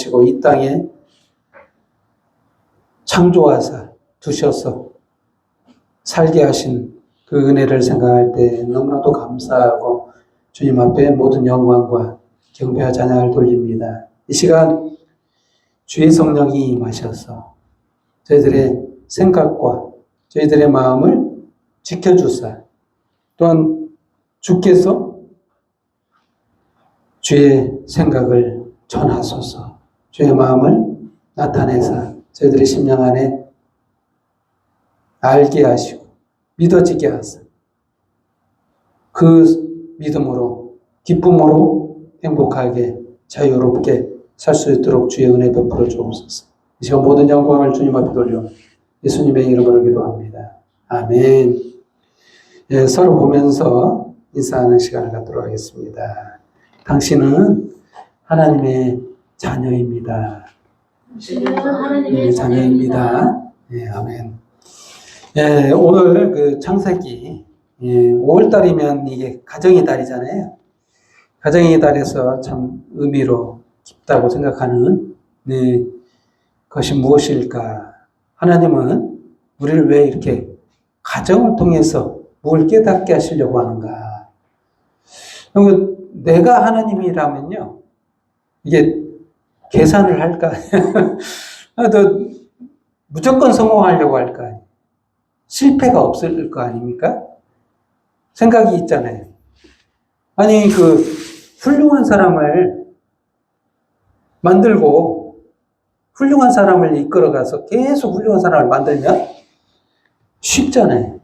하시고 이 땅에 창조하사 두셔서 살게 하신 그 은혜를 생각할 때 너무나도 감사하고 주님 앞에 모든 영광과 경배와 찬양을 돌립니다. 이 시간 주의 성령이 임하셔서 저희들의 생각과 저희들의 마음을 지켜주사 또한 주께서 주의 생각을 전하소서 주의 마음을 나타내사 저희들의 심령 안에 알게 하시고 믿어지게 하사 그 믿음으로 기쁨으로 행복하게 자유롭게 살 수 있도록 주의 은혜 베풀어 주옵소서. 이 시간 모든 영광을 주님 앞에 돌려 예수님의 이름으로 기도합니다. 아멘. 예, 서로 보면서 인사하는 시간을 갖도록 하겠습니다. 당신은 하나님의 자녀입니다. 하나님의 자녀입니다. 예, 아멘. 예, 오늘 그 창세기 5월달이면 이게 가정의 달이잖아요. 가정의 달에서 참 의미로 깊다고 생각하는 것이 무엇일까? 하나님은 우리를 왜 이렇게 가정을 통해서 뭘 깨닫게 하시려고 하는가? 내가 하나님이라면요, 이게 계산을 할까? 너 무조건 성공하려고 할까? 실패가 없을 거 아닙니까? 생각이 있잖아요. 아니, 그 훌륭한 사람을 만들고 훌륭한 사람을 이끌어가서 계속 훌륭한 사람을 만들면 쉽잖아요.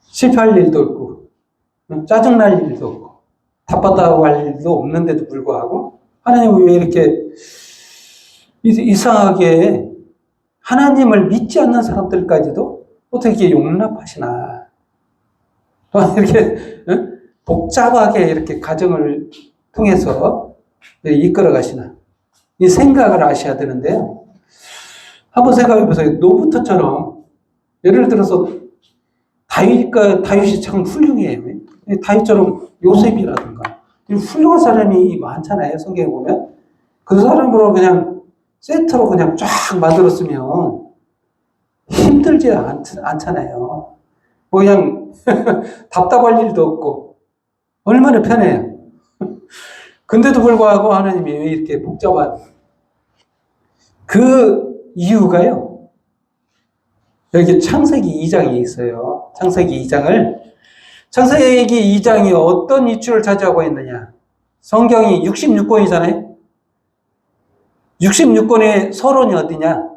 실패할 일도 없고 짜증날 일도 없고 답답하고 할 일도 없는데도 불구하고 하나님은 왜 이렇게 이상하게 하나님을 믿지 않는 사람들까지도 어떻게 용납하시나. 이렇게 복잡하게 이렇게 가정을 통해서 이끌어 가시나. 이 생각을 아셔야 되는데요. 한번 생각해 보세요. 노부터처럼 예를 들어서 다윗이 참 훌륭해요. 다윗처럼 요셉이라든가 훌륭한 사람이 많잖아요. 성경에 보면 그 사람으로 그냥 세트로 그냥 쫙 만들었으면 힘들지 않잖아요. 그냥 답답할 일도 없고 얼마나 편해요. 근데도 불구하고 하나님이 왜 이렇게 복잡한 그 이유가요. 여기 창세기 2장이 있어요. 창세기 2장이 어떤 이치를 차지하고 있느냐. 성경이 66권이잖아요. 66권의 서론이 어디냐.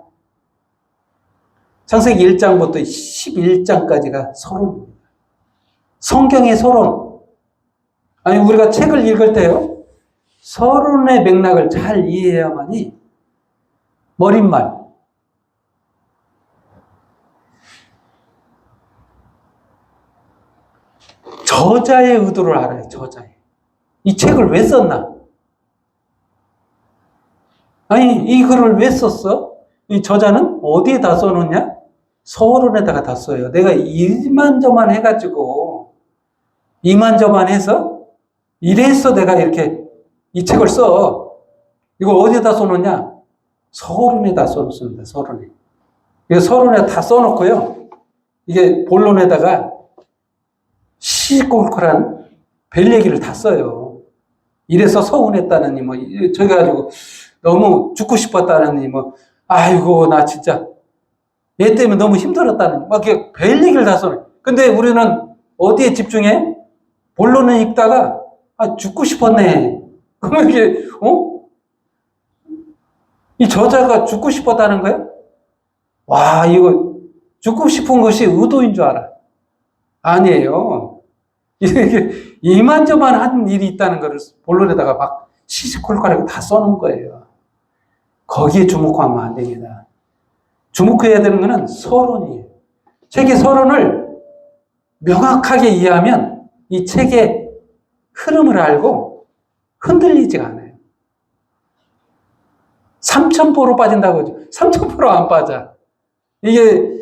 창세기 1장부터 11장까지가 서론입니다. 성경의 서론. 아니, 우리가 책을 읽을 때요. 서론의 맥락을 잘 이해해야만이 머릿말. 저자의 의도를 알아요. 저자의. 이 책을 왜 썼나? 아니, 이 글을 왜 썼어? 이 저자는 어디에다 써놓냐? 서론에다가 다 써요. 내가 이만저만 해가지고 이만저만 해서 이래서 내가 이렇게 이 책을 써. 이거 어디에다 써놓냐? 서론에다 써놓습니다. 서론에. 이거 서론에 다 써놓고요. 이게 본론에다가 시시콜콜한 별 얘기를 다 써요. 이래서 서운했다느니 뭐 저기 가지고 너무 죽고 싶었다느니 뭐 아이고 나 진짜 얘 때문에 너무 힘들었다느니 막 이렇게 별 얘기를 다 써요. 근데 우리는 어디에 집중해? 본론을 읽다가 아 죽고 싶었네. 그러면 이게 이 저자가 죽고 싶었다는 거예요? 와 이거 죽고 싶은 것이 의도인 줄 알아. 아니에요. 이게 이만저만 한 일이 있다는 것을 본론에다가 막 시시콜콜하게 다 써놓은 거예요. 거기에 주목하면 안 됩니다. 주목해야 되는 것은 서론이에요. 책의 서론을 명확하게 이해하면 이 책의 흐름을 알고 흔들리지가 않아요. 3000%로 빠진다고 하죠. 3000% 안 빠져. 이게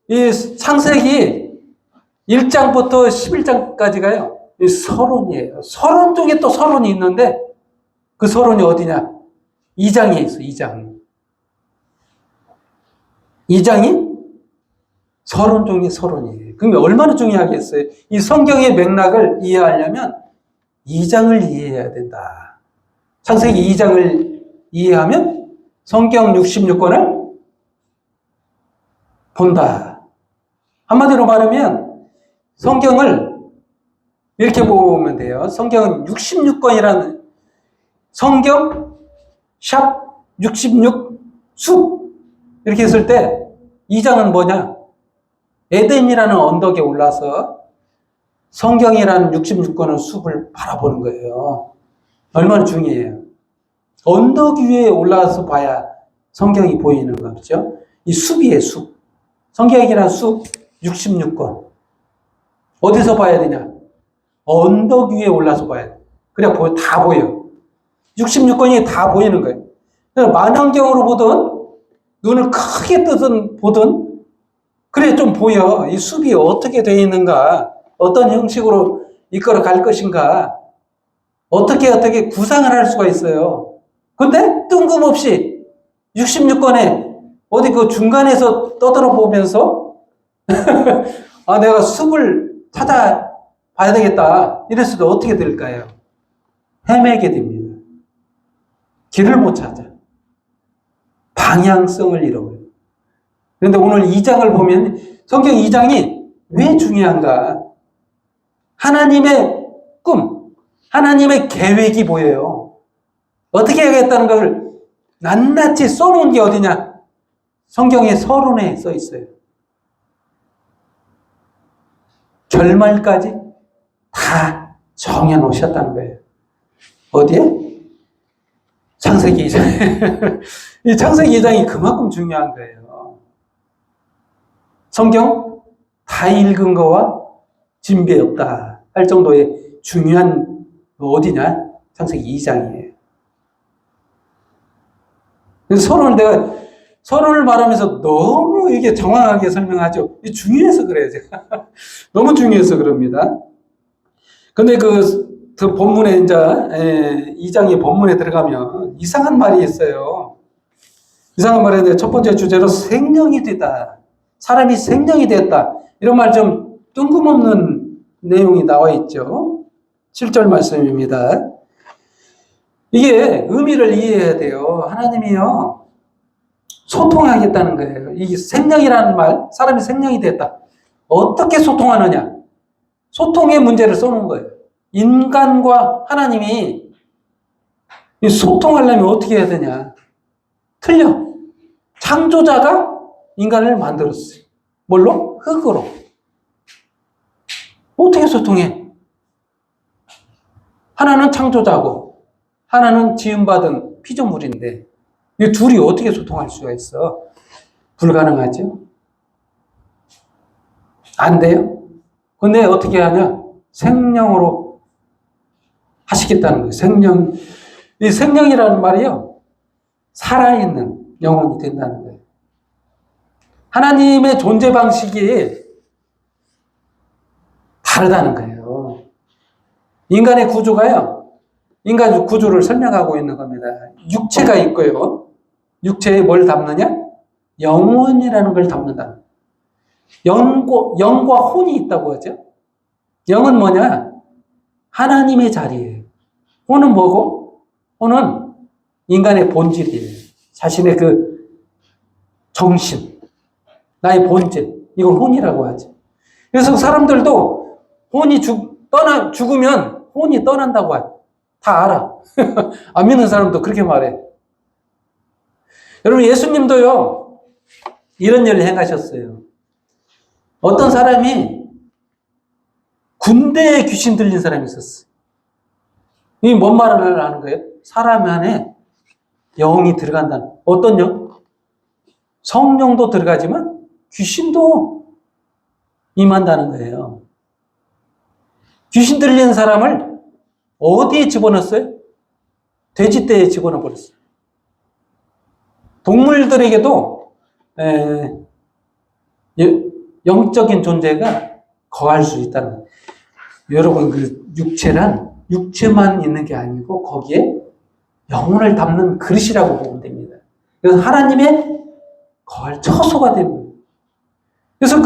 이 창세기 1장부터 11장까지가요. 이 서론이에요. 서론 중에 또 서론이 있는데 그 서론이 어디냐? 2장에 있어, 2장. 2장이 서론 중에 서론이에요. 그럼 얼마나 중요하겠어요? 이 성경의 맥락을 이해하려면 2장을 이해해야 된다. 창세기 2장을 이해하면 성경 66권을 본다. 한마디로 말하면 성경을 이렇게 보면 돼요. 성경은 66권이라는 성경 샵 66 숲 이렇게 했을 때 2장은 뭐냐? 에덴이라는 언덕에 올라서 성경이라는 66권의 숲을 바라보는 거예요. 얼마나 중요해요. 언덕 위에 올라와서 봐야 성경이 보이는 거죠. 이 숲이에요, 숲. 성경이라는 숲 66권. 어디서 봐야 되냐? 언덕 위에 올라서 봐야 돼. 그래야 다 보여. 66권이 다 보이는 거예요. 만원경으로 보든, 눈을 크게 뜨든 보든, 그래 좀 보여. 이 숲이 어떻게 되어 있는가, 어떤 형식으로 이끌어 갈 것인가, 어떻게 구상을 할 수가 있어요. 근데 뜬금없이 66권에 어디 그 중간에서 떠들어 보면서 아, 내가 숲을 찾아봐야 되겠다. 이랬어도 어떻게 될까요? 헤매게 됩니다. 길을 못 찾아. 방향성을 잃어버려요. 그런데 오늘 2장을 보면 성경 2장이 왜 중요한가? 하나님의 꿈, 하나님의 계획이 보여요. 어떻게 하겠다는 것을 낱낱이 써놓은 게 어디냐? 성경의 서론에 써 있어요. 결말까지 다 정해놓으셨다는 거예요. 어디에? 창세기 2장. 이 창세기 2장이 그만큼 중요한 거예요. 성경 다 읽은 거와 진배 없다 할 정도의 중요한 어디냐? 창세기 2장이에요. 그래서 서론을 말하면서 너무 이게 정확하게 설명하죠. 중요해서 그래요, 제가. 너무 중요해서 그럽니다. 근데 그 본문에 이제 2장의 본문에 들어가면 이상한 말이 있어요. 이상한 말인데 첫 번째 주제로 생명이 되다. 사람이 생명이 됐다. 이런 말 좀 뜬금없는 내용이 나와 있죠. 7절 말씀입니다. 이게 의미를 이해해야 돼요. 하나님이요, 소통하겠다는 거예요. 이 생명이라는 말, 사람이 생명이 됐다. 어떻게 소통하느냐? 소통의 문제를 써놓은 거예요. 인간과 하나님이 소통하려면 어떻게 해야 되냐? 틀려. 창조자가 인간을 만들었어요. 뭘로? 흙으로. 어떻게 소통해? 하나는 창조자고 하나는 지음받은 피조물인데 이 둘이 어떻게 소통할 수가 있어? 불가능하죠? 안 돼요? 근데 어떻게 하냐? 생명으로 하시겠다는 거예요. 생명. 이 생명이라는 말이요, 살아있는 영혼이 된다는 거예요. 하나님의 존재 방식이 다르다는 거예요. 인간의 구조가요, 인간 구조를 설명하고 있는 겁니다. 육체가 있고요. 육체에 뭘 담느냐? 영혼이라는 걸 담는다. 영과 혼이 있다고 하죠. 영은 뭐냐? 하나님의 자리예요. 혼은 뭐고? 혼은 인간의 본질이에요. 자신의 그 정신, 나의 본질, 이걸 혼이라고 하죠. 그래서 사람들도 혼이 죽으면 혼이 떠난다고 하죠. 다 알아. 안 믿는 사람도 그렇게 말해. 여러분, 예수님도요, 이런 일을 행하셨어요. 어떤 사람이 군대에 귀신 들린 사람이 있었어요. 이게 뭔 말을 하는 거예요? 사람 안에 영이 들어간다는. 어떤 영? 성령도 들어가지만 귀신도 임한다는 거예요. 귀신 들린 사람을 어디에 집어넣었어요? 돼지떼에 집어넣어 버렸어요. 동물들에게도 영적인 존재가 거할 수 있다는 거예요. 여러분, 그 육체란 육체만 있는 게 아니고 거기에 영혼을 담는 그릇이라고 보면 됩니다. 그래서 하나님의 거할 처소가 됩니다. 그래서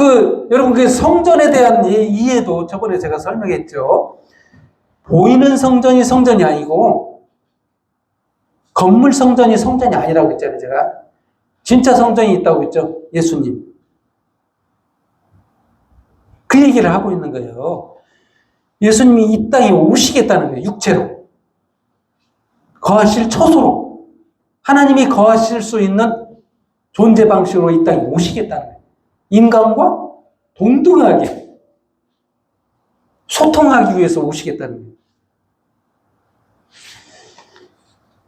여러분 성전에 대한 이해도 저번에 제가 설명했죠. 보이는 성전이 성전이 아니고 건물 성전이 성전이 아니라고 했잖아요, 제가. 진짜 성전이 있다고 했죠, 예수님. 그 얘기를 하고 있는 거예요. 예수님이 이 땅에 오시겠다는 거예요, 육체로. 거하실 처소로. 하나님이 거하실 수 있는 존재 방식으로 이 땅에 오시겠다는 거예요. 인간과 동등하게 소통하기 위해서 오시겠다는 거예요.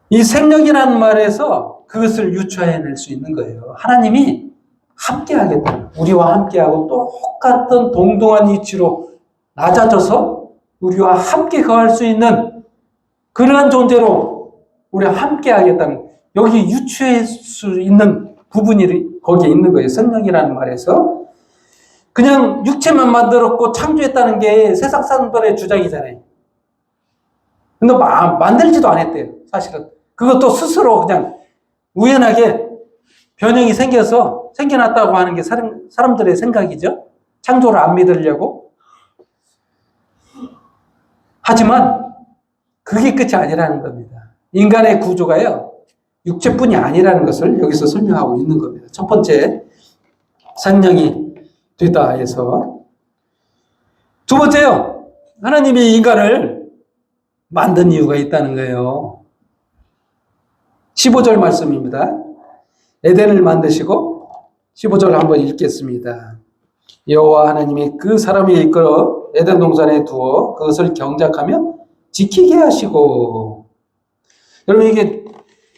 이 생명이라는 말에서 그것을 유추해낼 수 있는 거예요. 하나님이 함께하겠다. 우리와 함께하고 똑같은 동등한 위치로 낮아져서 우리와 함께 거할 수 있는 그러한 존재로 우리와 함께하겠다는, 여기 유추할 수 있는 부분이 거기에 있는 거예요. 생명이라는 말에서. 그냥 육체만 만들었고 창조했다는 게 세상 사람들의 주장이잖아요. 근데 만들지도 않았대요, 사실은. 그것도 스스로 그냥 우연하게 변형이 생겨났다고 하는 게 사람들의 생각이죠. 창조를 안 믿으려고. 하지만 그게 끝이 아니라는 겁니다. 인간의 구조가요, 육체뿐이 아니라는 것을 여기서 설명하고 있는 겁니다. 첫 번째, 생명이 되다 해서. 두 번째요, 하나님이 인간을 만든 이유가 있다는 거예요. 15절 말씀입니다. 에덴을 만드시고, 15절 한번 읽겠습니다. 여호와 하나님이 그 사람을 이끌어 에덴 동산에 두어 그것을 경작하며 지키게 하시고. 여러분, 이게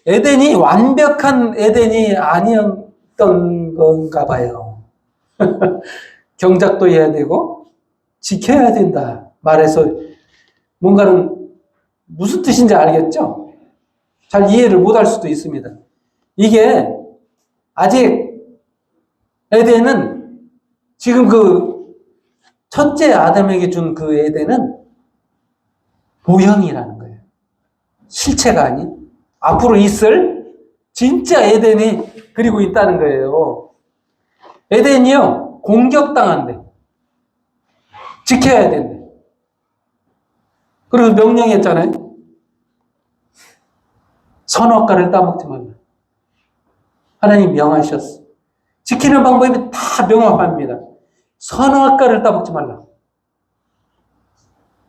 에덴이 완벽한 에덴이 아니었던 건가 봐요. 경작도 해야 되고 지켜야 된다 말해서 뭔가는 무슨 뜻인지 알겠죠? 잘 이해를 못할 수도 있습니다. 이게 아직 에덴은 지금 첫째 아담에게 준 그 에덴은 모형이라는 거예요. 실체가 아닌 앞으로 있을 진짜 에덴이 그리고 있다는 거예요. 에덴이요, 공격당한대. 지켜야 된대. 그리고 명령했잖아요. 선악과를 따먹지 말라. 하나님 명하셨어. 지키는 방법이 다 명확합니다. 선악과를 따먹지 말라.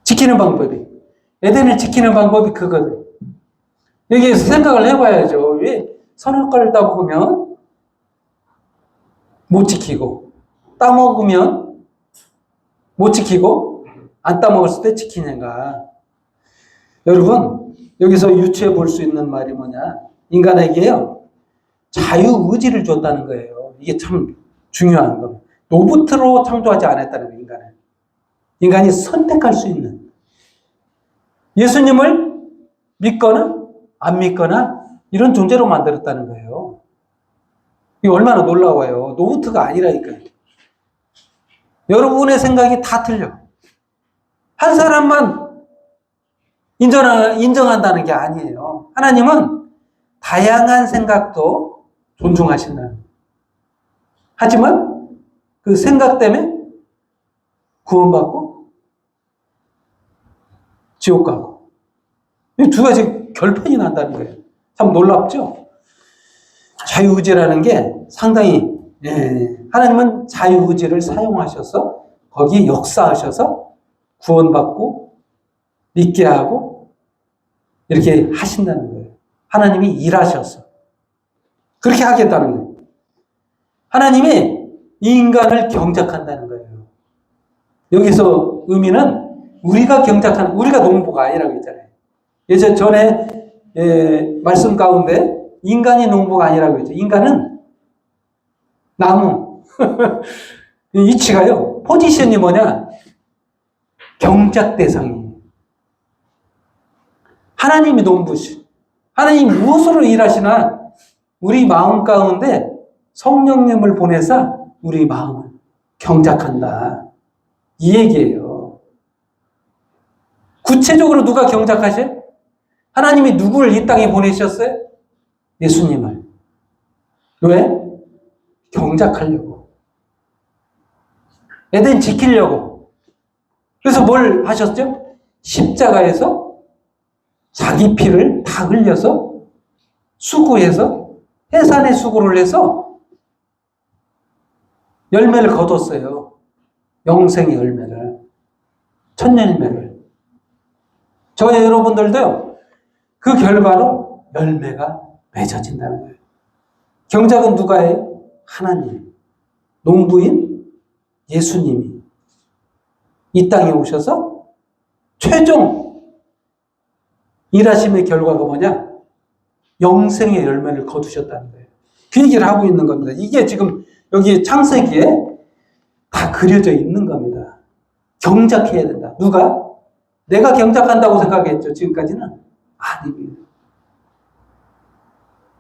지키는 방법이. 에덴을 지키는 방법이 그거예요. 여기에서 생각을 해봐야죠. 왜 선악과를 따먹으면 못 지키고, 따먹으면 못 지키고, 안 따먹었을 때 지키는가. 여러분, 여기서 유추해 볼 수 있는 말이 뭐냐. 인간에게요, 자유의지를 줬다는 거예요. 이게 참 중요한 겁니다. 로봇으로 창조하지 않았다는 거예요, 인간을. 인간이 선택할 수 있는. 예수님을 믿거나 안 믿거나 이런 존재로 만들었다는 거예요. 이게 얼마나 놀라워요. 로봇가 아니라니까요. 여러분의 생각이 다 틀려. 한 사람만 인정한다는 게 아니에요. 하나님은 다양한 생각도 존중하신다는. 하지만 그 생각 때문에 구원받고 지옥 가고. 이 두 가지 결편이 난다는 거예요. 참 놀랍죠? 자유의지라는 게 상당히, 하나님은 자유의지를 사용하셔서 거기에 역사하셔서 구원받고 믿게 하고 이렇게 하신다는 거예요. 하나님이 일하셔서 그렇게 하겠다는 거예요. 하나님이 이 인간을 경작한다는 거예요. 여기서 의미는 우리가 우리가 농부가 아니라고 했잖아요. 예전 전에 말씀 가운데 인간이 농부가 아니라고 했죠. 인간은 나무. 위치가요, 포지션이 뭐냐? 경작 대상이에요. 하나님이 농부시. 하나님이 무엇으로 일하시나? 우리 마음 가운데 성령님을 보내서 우리 마음을 경작한다. 이 얘기예요. 구체적으로 누가 경작하셔? 하나님이 누구를 이 땅에 보내셨어요? 예수님을. 왜? 경작하려고. 에덴 지키려고. 그래서 뭘 하셨죠? 십자가에서 자기 피를 다 흘려서 수고해서 해산의 수고를 해서 열매를 거뒀어요. 영생의 열매를. 천열매를. 저희 여러분들도요. 그 결과로 열매가 맺어진다는 거예요. 경작은 누가 해요? 하나님. 농부인 예수님이 이 땅에 오셔서 최종 일하심의 결과가 뭐냐? 영생의 열매를 거두셨다는 거예요. 그 얘기를 하고 있는 겁니다. 이게 지금 여기 창세기에 다 그려져 있는 겁니다. 경작해야 된다. 누가? 내가 경작한다고 생각했죠. 지금까지는 아닙니다.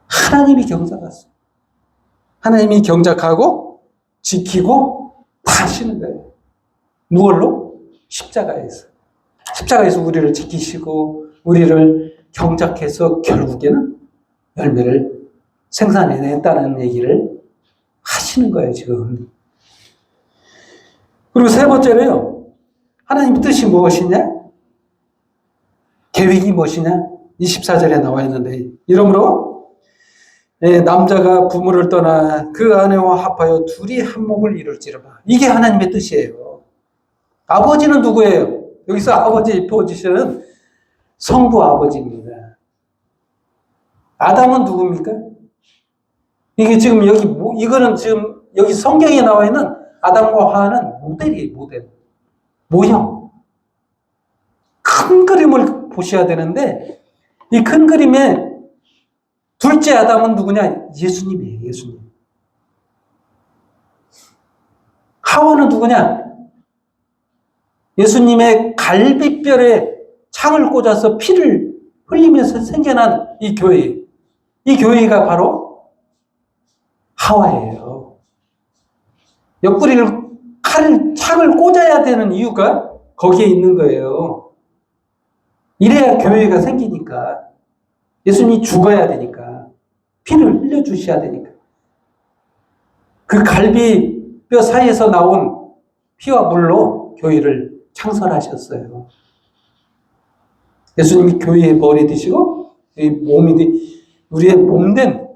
하나님이 경작했어요. 하나님이 경작하고 지키고 다 하시는 거예요. 무얼로? 십자가에서. 십자가에서 우리를 지키시고 우리를 경작해서 결국에는 열매를 생산해냈다는 얘기를 하시는 거예요, 지금. 그리고 세 번째로요. 하나님의 뜻이 무엇이냐? 계획이 무엇이냐? 24절에 나와 있는데 이러므로 남자가 부모를 떠나 그 아내와 합하여 둘이 한 몸을 이룰지로다. 이게 하나님의 뜻이에요. 아버지는 누구예요? 여기서 아버지 포지션은 성부 아버지입니다. 아담은 누굽니까? 이게 지금 여기 이거는 지금 여기 성경에 나와 있는 아담과 하와는 모델이에요, 모델. 모형. 큰 그림을 보셔야 되는데 이 큰 그림에 둘째 아담은 누구냐? 예수님이에요, 예수님. 하와는 누구냐? 예수님의 갈비뼈에 창을 꽂아서 피를 흘리면서 생겨난 이 교회. 이 교회가 바로 하와예요. 옆구리를 창을 꽂아야 되는 이유가 거기에 있는 거예요. 이래야 교회가 생기니까. 예수님이 죽어야 되니까. 피를 흘려주셔야 되니까. 그 갈비뼈 사이에서 나온 피와 물로 교회를 창설하셨어요. 예수님이 교회의 머리 되시고 우리의 몸된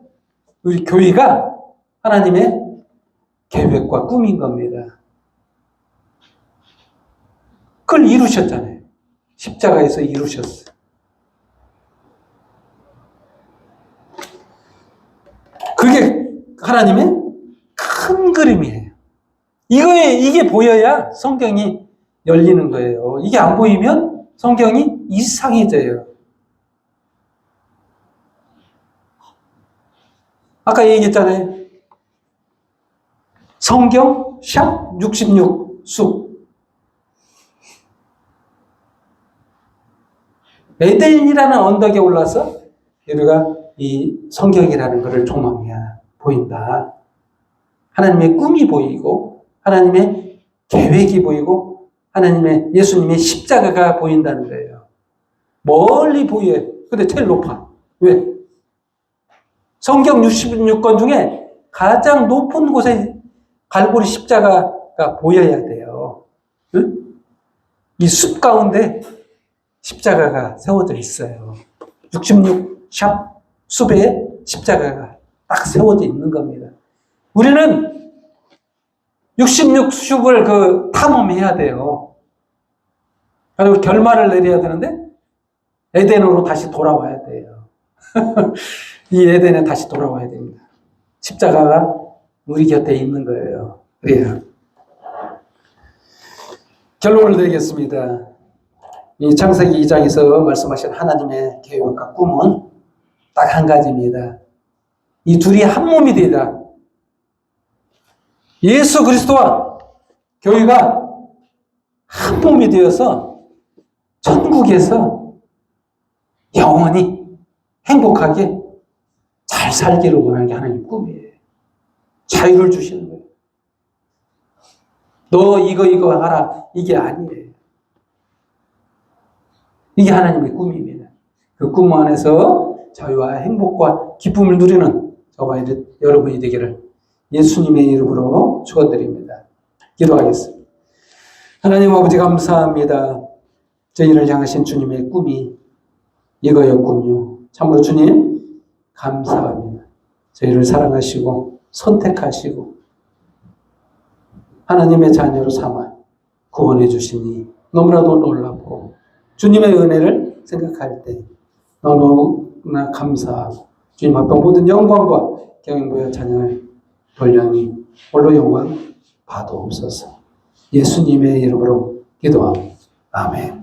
우리 교회가 하나님의 계획과 꿈인 겁니다. 그걸 이루셨잖아요. 십자가에서 이루셨어요. 그게 하나님의 큰 그림이에요. 이게 보여야 성경이 열리는 거예요. 이게 안 보이면 성경이 이상해져요. 아까 얘기했잖아요. 성경 샵 66숲. 에덴이라는 언덕에 올라서 우리가 이 성경이라는 것을 조망해야 보인다. 하나님의 꿈이 보이고 하나님의 계획이 보이고 하나님의 예수님의 십자가가 보인다는 거예요. 멀리 보여요. 근데 제일 높아. 왜? 성경 66권 중에 가장 높은 곳에 갈보리 십자가가 보여야 돼요. 응? 이 숲 가운데 십자가가 세워져 있어요. 66샵 숲에 십자가가 딱 세워져 있는 겁니다. 우리는 66숲을 탐험해야 돼요. 그리고 결말을 내려야 되는데 에덴으로 다시 돌아와야 돼요. 이 에덴에 다시 돌아와야 됩니다. 십자가가 우리 곁에 있는 거예요. 그래요. 결론을 내리겠습니다. 이 창세기 2장에서 말씀하신 하나님의 계획과 꿈은 딱 한 가지입니다. 이 둘이 한 몸이 되다. 예수 그리스도와 교회가 한 몸이 되어서 천국에서 영원히 행복하게 잘 살기를 원하는 게 하나님 꿈이에요. 자유를 주시는 거예요. 너 이거 하라. 이게 아니에요. 이게 하나님의 꿈입니다. 그 꿈 안에서 자유와 행복과 기쁨을 누리는 저와 여러분이 되기를 예수님의 이름으로 축원드립니다. 기도하겠습니다. 하나님 아버지 감사합니다. 저희를 향하신 주님의 꿈이 이거였군요. 참으로 주님 감사합니다. 저희를 사랑하시고 선택하시고 하나님의 자녀로 삼아 구원해 주시니 너무나도 놀랍고 주님의 은혜를 생각할 때 너무나 감사하고 주님 앞에 모든 영광과 경영부여 찬양을 돌려니 홀로 영광 받아옵소서. 예수님의 이름으로 기도합니다. 아멘.